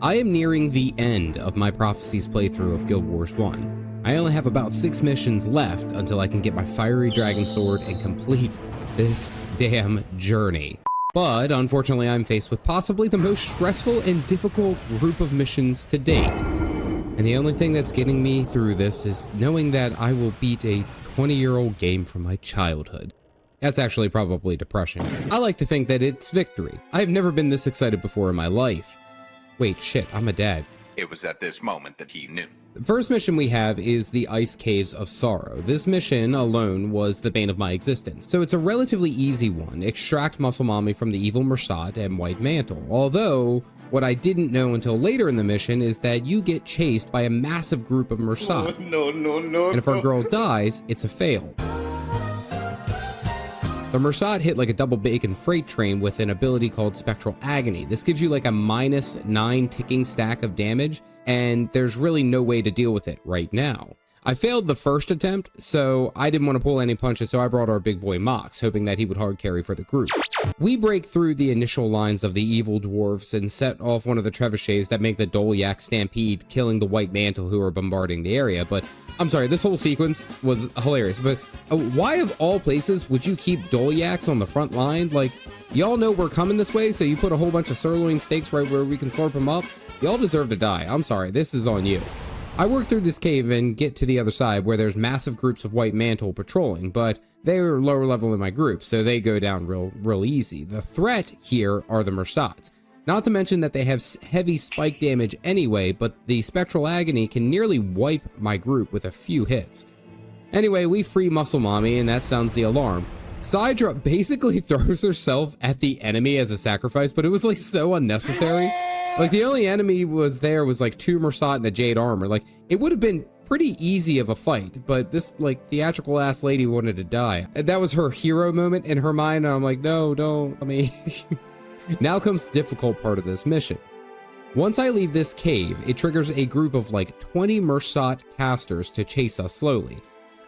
I am nearing the end of my Prophecies playthrough of Guild Wars 1. I only have about 6 missions left until I can get my fiery dragon sword and complete this damn journey. But unfortunately, I'm faced with possibly the most stressful and difficult group of missions to date. And the only thing that's getting me through this is knowing that I will beat a 20-year-old game from my childhood. That's actually probably depression. I like to think that it's victory. I've never been this excited before in my life. Wait, shit, I'm a dad. It was at this moment that he knew. The first mission we have is the Ice Caves of Sorrow. This mission alone was the bane of my existence. So it's a relatively easy one. Extract Muscle Mommy from the evil Mersat and White Mantle. Although, what I didn't know until later in the mission is that you get chased by a massive group of Mersat. No. And if our girl dies, it's a fail. The Mersat hit like a double bacon freight train with an ability called Spectral Agony. This gives you like a -9 ticking stack of damage, and there's really no way to deal with it right now. I failed the first attempt, so I didn't want to pull any punches, so I brought our big boy Mox, hoping that he would hard carry for the group. We break through the initial lines of the evil dwarves and set off one of the trebuchets that make the Dolyak stampede, killing the White Mantle who are bombarding the area. But I'm sorry, this whole sequence was hilarious, but why of all places would you keep Dolyaks on the front line? Like, y'all know we're coming this way, so you put a whole bunch of sirloin steaks right where we can slurp them up? Y'all deserve to die. I'm sorry, this is on you. I work through this cave and get to the other side where there's massive groups of White Mantle patrolling, but they're lower level in my group, so they go down real easy. The threat here are the Mersats. Not to mention that they have heavy spike damage anyway, but the Spectral Agony can nearly wipe my group with a few hits. Anyway, we free Muscle Mommy, and that sounds the alarm. Sidra basically throws herself at the enemy as a sacrifice, but it was like so unnecessary. Like, the only enemy was like 2 Mersat and a Jade Armor. Like, it would have been pretty easy of a fight, but this, like, theatrical ass lady wanted to die. And that was her hero moment in her mind, and I'm like, no, don't, I mean... Now comes the difficult part of this mission. Once I leave this cave, it triggers a group of like 20 Mersat casters to chase us slowly.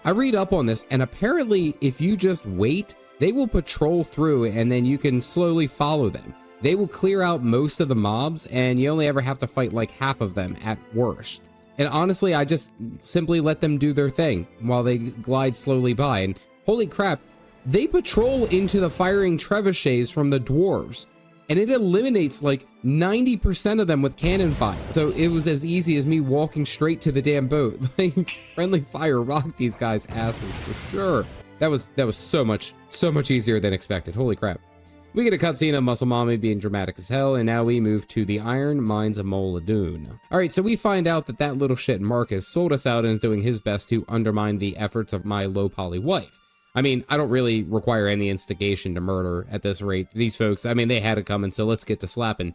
I read up on this, and apparently if you just wait, they will patrol through and then you can slowly follow them. They will clear out most of the mobs, and you only ever have to fight like half of them at worst. And honestly, I just simply let them do their thing while they glide slowly by, and holy crap, they patrol into the firing trebuchets from the dwarves. And it eliminates like 90% of them with cannon fire. So it was as easy as me walking straight to the damn boat. Like, friendly fire rocked these guys' asses for sure. That was so much easier than expected. Holy crap. We get a cutscene of Muscle Mommy being dramatic as hell, and now we move to the Iron Mines of Moladune. Alright, so we find out that little shit Marcus sold us out and is doing his best to undermine the efforts of my low poly wife. I mean, I don't really require any instigation to murder at this rate. These folks, I mean, they had it coming, so let's get to slapping.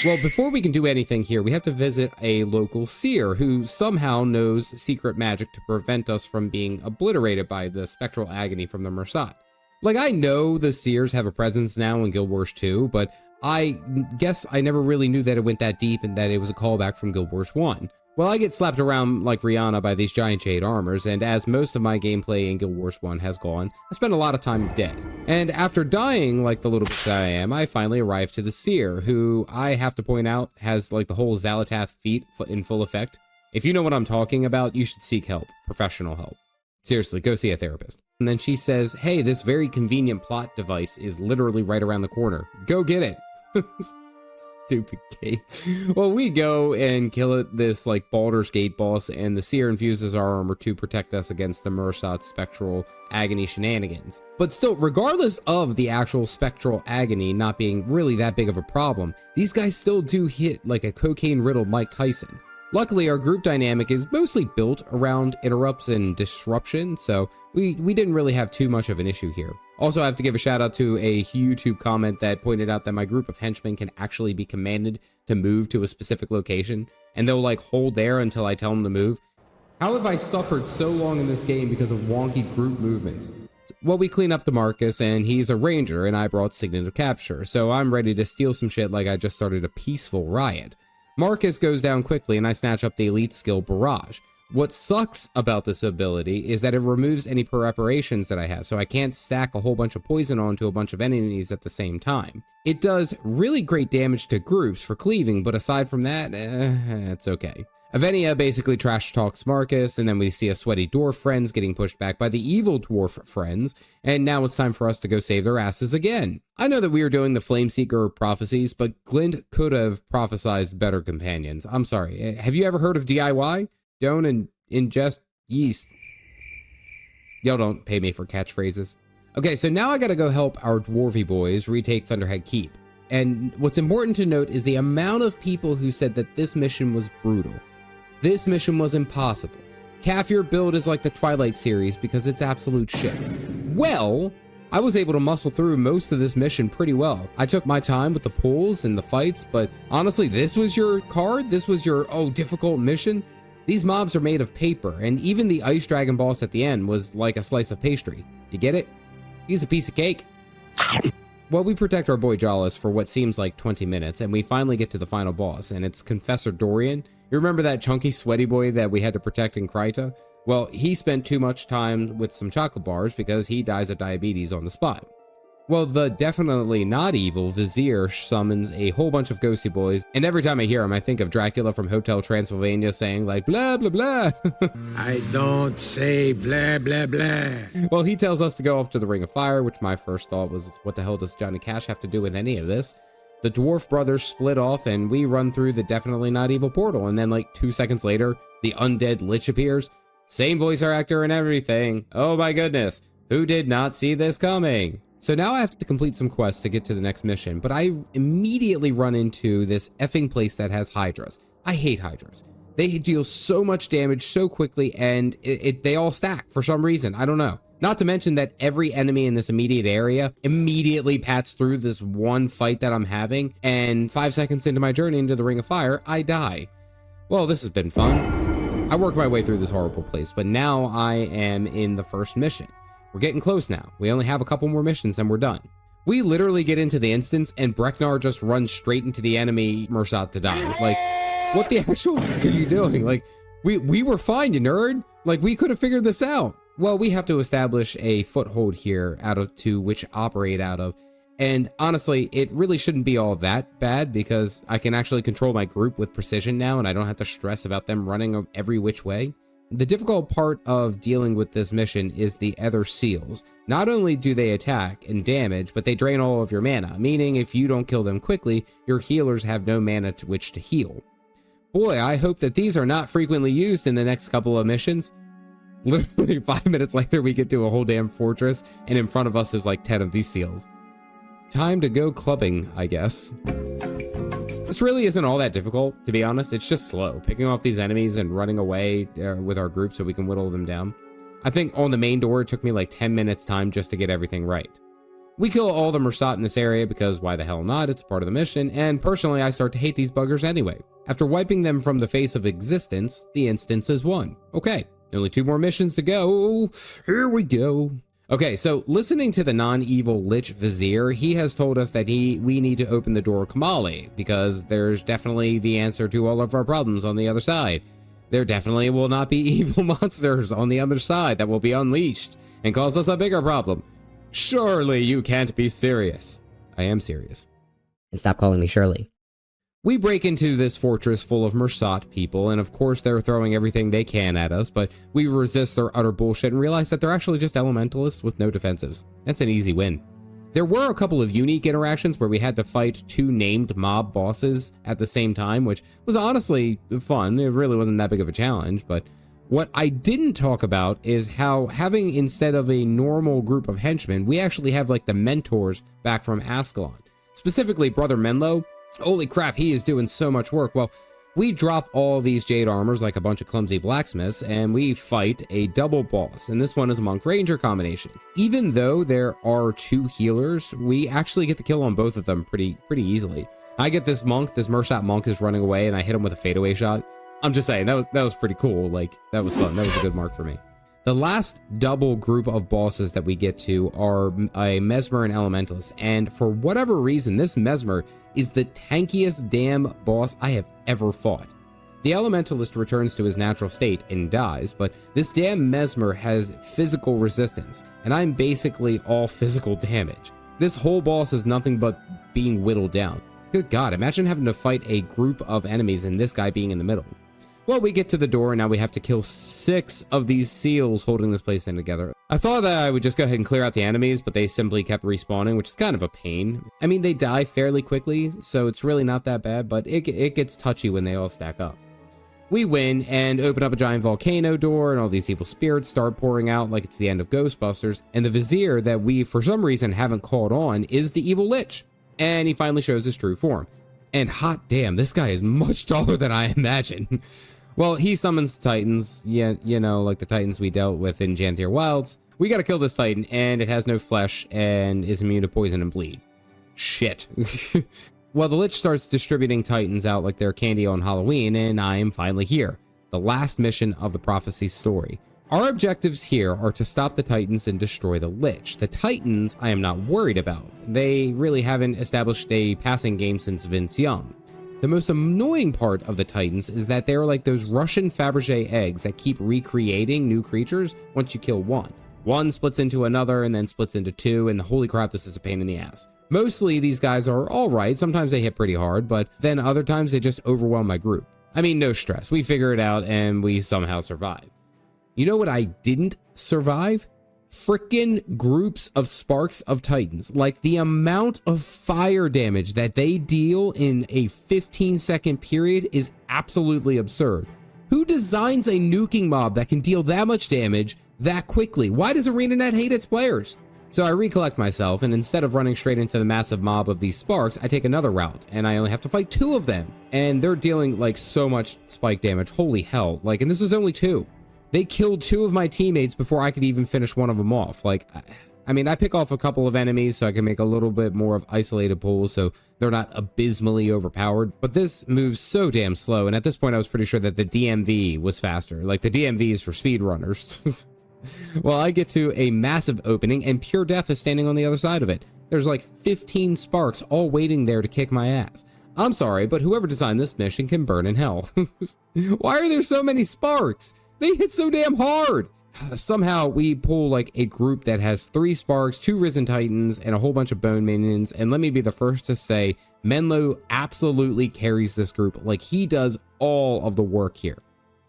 Well, before we can do anything here, we have to visit a local seer who somehow knows secret magic to prevent us from being obliterated by the Spectral Agony from the Mersat. Like, I know the seers have a presence now in Guild Wars 2, but I guess I never really knew that it went that deep and that it was a callback from Guild Wars 1. Well, I get slapped around like Rihanna by these giant jade armors, and as most of my gameplay in Guild Wars 1 has gone, I spend a lot of time dead. And after dying like the little bitch that I am, I finally arrive to the Seer, who I have to point out has like the whole Xalatath feat in full effect. If you know what I'm talking about, you should seek help, professional help. Seriously, go see a therapist. And then she says, hey, this very convenient plot device is literally right around the corner. Go get it. Stupid cave. Well, we go and kill it, this like Baldur's Gate boss, and the Seer infuses our armor to protect us against the Mersat's Spectral Agony shenanigans. But still, regardless of the actual Spectral Agony not being really that big of a problem, these guys still do hit like a cocaine-riddled Mike Tyson. Luckily, our group dynamic is mostly built around interrupts and disruption, so we didn't really have too much of an issue here. Also, I have to give a shout out to a YouTube comment that pointed out that my group of henchmen can actually be commanded to move to a specific location, and they'll like hold there until I tell them to move. How have I suffered so long in this game because of wonky group movements? Well, we clean up the Marcus, and he's a ranger, and I brought Signet of Capture, so I'm ready to steal some shit like I just started a peaceful riot. Marcus goes down quickly, and I snatch up the elite skill Barrage. What sucks about this ability is that it removes any preparations that I have, so I can't stack a whole bunch of poison onto a bunch of enemies at the same time. It does really great damage to groups for cleaving, but aside from that, it's okay. Avenia basically trash talks Marcus, and then we see a sweaty dwarf friends getting pushed back by the evil dwarf friends, and now it's time for us to go save their asses again. I know that we are doing the Flameseeker prophecies, but Glint could have prophesized better companions. I'm sorry. Have you ever heard of DIY? Don't ingest yeast. Y'all don't pay me for catchphrases. Okay, so now I gotta go help our dwarvy boys retake Thunderhead Keep. And what's important to note is the amount of people who said that this mission was brutal. This mission was impossible. Caff, your build is like the Twilight series because it's absolute shit. Well, I was able to muscle through most of this mission pretty well. I took my time with the pulls and the fights, but honestly, this was your card? This was your, difficult mission? These mobs are made of paper, and even the Ice Dragon boss at the end was like a slice of pastry. You get it? He's a piece of cake. Well, we protect our boy Jawless for what seems like 20 minutes, and we finally get to the final boss, and it's Confessor Dorian. You remember that chunky, sweaty boy that we had to protect in Kryta? Well, he spent too much time with some chocolate bars because he dies of diabetes on the spot. Well, the definitely not evil Vizier summons a whole bunch of ghosty boys, and every time I hear him, I think of Dracula from Hotel Transylvania saying like, blah, blah, blah. I don't say blah, blah, blah. Well, he tells us to go off to the Ring of Fire, which my first thought was, what the hell does Johnny Cash have to do with any of this? The dwarf brothers split off, and we run through the definitely not evil portal, and then like 2 seconds later, the undead Lich appears. Same voice actor and everything. Oh my goodness, who did not see this coming? So now I have to complete some quests to get to the next mission, but I immediately run into this effing place that has Hydras. I hate Hydras. They deal so much damage so quickly, and they all stack for some reason. I don't know. Not to mention that every enemy in this immediate area immediately pats through this one fight that I'm having, and 5 seconds into my journey into the Ring of Fire, I die. Well, this has been fun. I worked my way through this horrible place, but now I am in the first mission. We're getting close now. We only have a couple more missions and we're done. We literally get into the instance and Breknar just runs straight into the enemy Mursat to die. Like, what the actual fuck are you doing? Like, we were fine, you nerd. Like, we could have figured this out. Well, we have to establish a foothold here to which operate out of. And honestly, it really shouldn't be all that bad because I can actually control my group with precision now and I don't have to stress about them running every which way. The difficult part of dealing with this mission is the Ether Seals. Not only do they attack and damage, but they drain all of your mana, meaning if you don't kill them quickly, your healers have no mana to which to heal. Boy, I hope that these are not frequently used in the next couple of missions. Literally 5 minutes later, we get to a whole damn fortress, and in front of us is like 10 of these seals. Time to go clubbing, I guess. This really isn't all that difficult, to be honest. It's just slow, picking off these enemies and running away with our group so we can whittle them down. I think on the main door, it took me like 10 minutes time just to get everything right. We kill all the Mursat in this area because why the hell not? It's part of the mission, and personally, I start to hate these buggers anyway. After wiping them from the face of existence, the instance is won. Okay, only 2 more missions to go. Here we go. Okay, so listening to the non-evil Lich Vizier, he has told us that we need to open the door Kamali because there's definitely the answer to all of our problems on the other side. There definitely will not be evil monsters on the other side that will be unleashed and cause us a bigger problem. Surely you can't be serious. I am serious. And stop calling me Shirley. We break into this fortress full of Mursat people, and of course they're throwing everything they can at us, but we resist their utter bullshit and realize that they're actually just elementalists with no defensives. That's an easy win. There were a couple of unique interactions where we had to fight 2 named mob bosses at the same time, which was honestly fun. It really wasn't that big of a challenge, but what I didn't talk about is how having, instead of a normal group of henchmen, we actually have like the mentors back from Ascalon. Specifically, Brother Menlo. Holy crap, he is doing so much work. Well, we drop all these jade armors like a bunch of clumsy blacksmiths, and we fight a double boss, and this one is a Monk Ranger combination. Even though there are 2 healers, we actually get the kill on both of them pretty easily. I get this Mursat monk is running away, and I hit him with a fadeaway shot. I'm just saying, that was pretty cool. Like, that was fun. That was a good mark for me. The last double group of bosses that we get to are a Mesmer and Elementalist, and for whatever reason, this Mesmer is the tankiest damn boss I have ever fought. The Elementalist returns to his natural state and dies, but this damn Mesmer has physical resistance, and I'm basically all physical damage. This whole boss is nothing but being whittled down. Good God, imagine having to fight a group of enemies and this guy being in the middle. Well, we get to the door and now we have to kill 6 of these seals holding this place in together. I thought that I would just go ahead and clear out the enemies, but they simply kept respawning, which is kind of a pain. I mean, they die fairly quickly, so it's really not that bad, but it gets touchy when they all stack up. We win and open up a giant volcano door, and all these evil spirits start pouring out like it's the end of Ghostbusters, and the Vizier that we, for some reason, haven't caught on is the evil Lich, and he finally shows his true form. And hot damn, this guy is much taller than I imagined. Well, he summons Titans, yeah, you know, like the Titans we dealt with in Janthier Wilds. We gotta kill this Titan, and it has no flesh and is immune to poison and bleed. Shit. Well, the Lich starts distributing Titans out like they're candy on Halloween, and I am finally here. The last mission of the Prophecy story. Our objectives here are to stop the Titans and destroy the Lich. The Titans I am not worried about. They really haven't established a passing game since Vince Young. The most annoying part of the Titans is that they're like those Russian Fabergé eggs that keep recreating new creatures once you kill one. One splits into another and then splits into 2, and holy crap, this is a pain in the ass. Mostly these guys are alright, sometimes they hit pretty hard, but then other times they just overwhelm my group. I mean, no stress, we figure it out and we somehow survive. You know what I didn't survive? Frickin' groups of sparks of Titans. Like the amount of fire damage that they deal in a 15-second period is absolutely absurd. Who designs a nuking mob that can deal that much damage that quickly? Why does ArenaNet hate its players? So I recollect myself, and instead of running straight into the massive mob of these sparks, I take another route, and I only have to fight 2 of them. And they're dealing like so much spike damage, holy hell. Like, and this is only 2. They killed 2 of my teammates before I could even finish one of them off. Like, I mean, I pick off a couple of enemies so I can make a little bit more of isolated pulls so they're not abysmally overpowered. But this moves so damn slow, and at this point I was pretty sure that the DMV was faster. Like, the DMV is for speedrunners. Well, I get to a massive opening, and Pure Death is standing on the other side of it. There's like 15 sparks all waiting there to kick my ass. I'm sorry, but whoever designed this mission can burn in hell. Why are there so many sparks? They hit so damn hard. Somehow we pull like a group that has 3 sparks, 2 risen titans, and a whole bunch of bone minions. And let me be the first to say, Menlo absolutely carries this group. Like, he does all of the work here.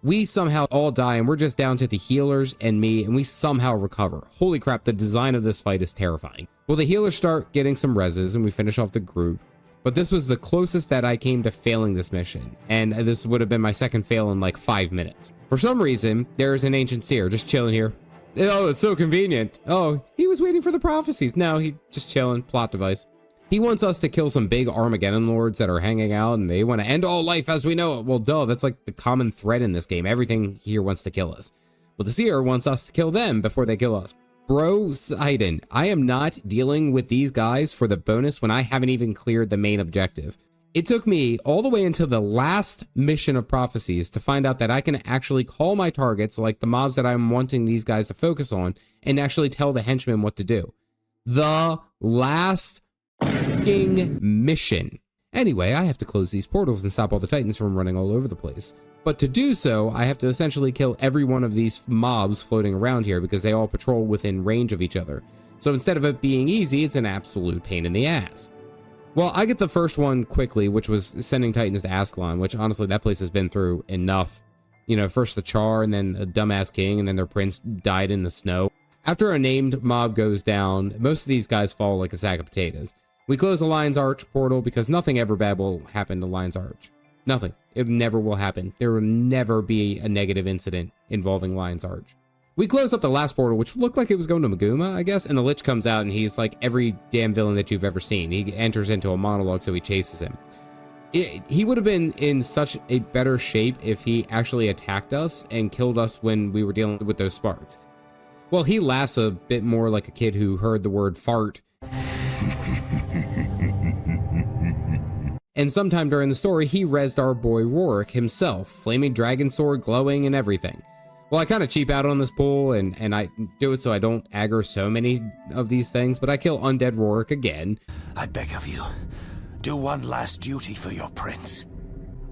We somehow all die, and we're just down to the healers and me, and we somehow recover. Holy crap, the design of this fight is terrifying. Well, the healers start getting some reses, and we finish off the group. But this was the closest that I came to failing this mission, and this would have been my second fail in like 5 minutes. For some reason, there's an ancient seer just chilling here. Oh, it's so convenient. Oh, he was waiting for the prophecies. No, he just chilling, plot device. He wants us to kill some big Armageddon lords that are hanging out, and they want to end all life as we know it. Well, duh, that's like the common thread in this game. Everything here wants to kill us. But the seer wants us to kill them before they kill us. Bro, Sidon, I am not dealing with these guys for the bonus when I haven't even cleared the main objective. It took me all the way into the last mission of prophecies to find out that I can actually call my targets, like the mobs that I'm wanting these guys to focus on, and actually tell the henchmen what to do. The last fucking mission. Anyway, I have to close these portals and stop all the Titans from running all over the place. But to do so, I have to essentially kill every one of these mobs floating around here because they all patrol within range of each other. So instead of it being easy, it's an absolute pain in the ass. Well, I get the first one quickly, which was sending Titans to Ascalon, which honestly, that place has been through enough. You know, first the Char, and then a dumbass king, and then their prince died in the snow. After a named mob goes down, most of these guys fall like a sack of potatoes. We close the Lion's Arch portal because nothing ever bad will happen to Lion's Arch. Nothing. It never will happen. There will never be a negative incident involving Lion's Arch. We close up the last portal, which looked like it was going to Maguma, I guess, and the Lich comes out, and he's like every damn villain that you've ever seen. He enters into a monologue, so he chases him. He would have been in such a better shape if he actually attacked us and killed us when we were dealing with those sparks. Well, he laughs a bit more like a kid who heard the word fart. And sometime during the story, he rezzed our boy Rorik himself, flaming dragon sword glowing and everything. Well, I kind of cheap out on this pull, and I do it so I don't aggro so many of these things, but I kill undead Rorik again. I beg of you, do one last duty for your prince.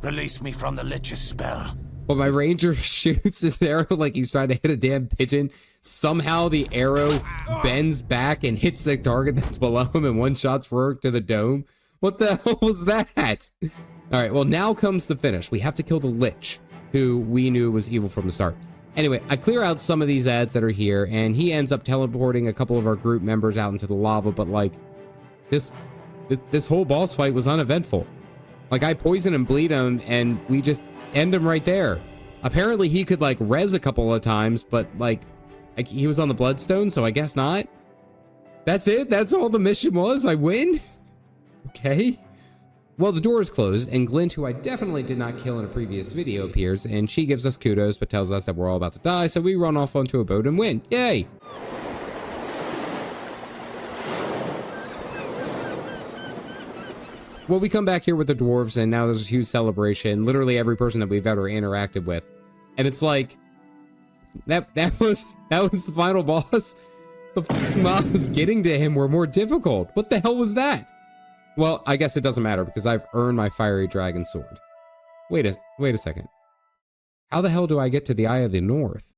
Release me from the Lich's spell. But my ranger shoots his arrow like he's trying to hit a damn pigeon. Somehow the arrow bends back and hits the target that's below him and one shots forward to the dome. What the hell was that? All right, well, now comes the finish. We have to kill the Lich, who we knew was evil from the start. Anyway, I clear out some of these ads that are here, and he ends up teleporting a couple of our group members out into the lava, but like, this whole boss fight was uneventful. Like, I poison and bleed him, and we just end him right there. Apparently, he could, like, res a couple of times, but, like, he was on the bloodstone, so I guess not. That's it? That's all the mission was? I win? Okay. Well, the door is closed, and Glint, who I definitely did not kill in a previous video, appears, and she gives us kudos, but tells us that we're all about to die, so we run off onto a boat and win. Yay! Well, we come back here with the dwarves, and now there's a huge celebration. Literally every person that we've ever interacted with, and it's like that was the final boss. The fucking mobs getting to him were more difficult. What the hell was that? Well, I guess it doesn't matter because I've earned my fiery dragon sword. Wait a second. How the hell do I get to the Eye of the North?